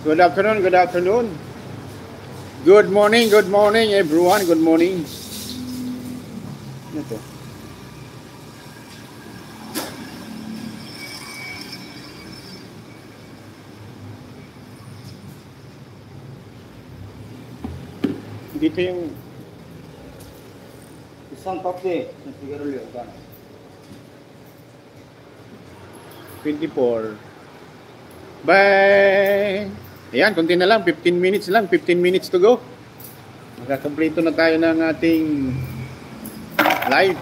Good afternoon, good afternoon. Good morning everyone. Good morning. Ano to? Dito yung isang kape ng sigarilyo. 24. Bye! Ayan, konti na lang. 15 minutes lang. 15 minutes to go. Magkakompleto na tayo ng ating live.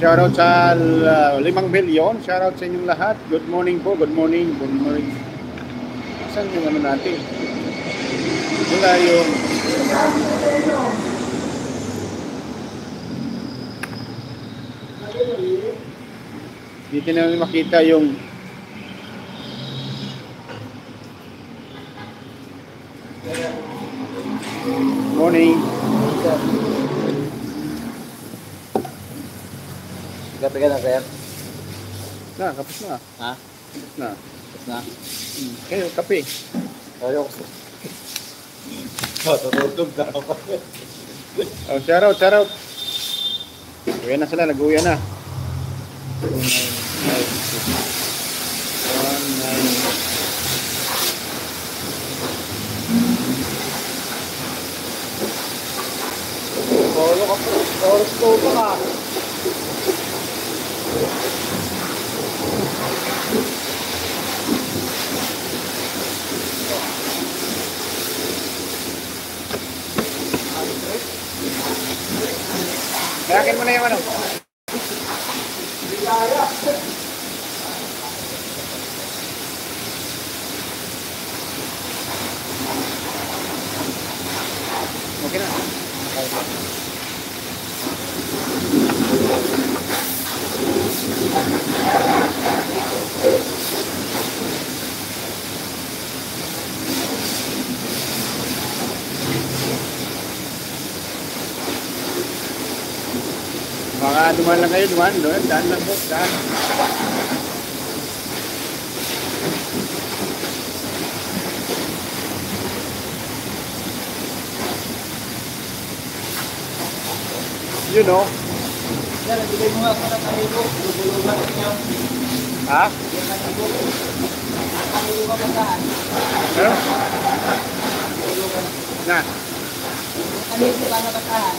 Shoutout sa 5 bilyon. Shoutout sa inyong lahat. Good morning po. Good morning. Good morning. Saan yung ano natin? Wala yung dito na makita yung morning. Kape ka na, sir? Na, kapos na. Ha? Kapos na. Tapos na? Kayo, kape. Ayaw ko. Tututog na ako. Oh, shoutout, shoutout. Uwi na sila, nag-uwi na. 19. Solo ka po. Oras ko pa ka. Kaya mo na yung ano. Okay na. Baka duman lang kayo, duman. Daan lang po, daan. You know. Sir, bigay mo nga para kaligo. Lubulugan niyo. Ha? Kaligo ka saan? Ano? Na. Kaligo ka na saan?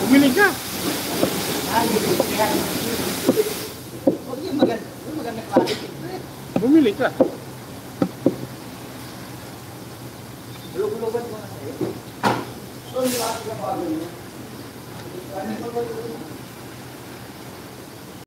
Bumili ka. Huwag yung maganda quality. Bumili ka.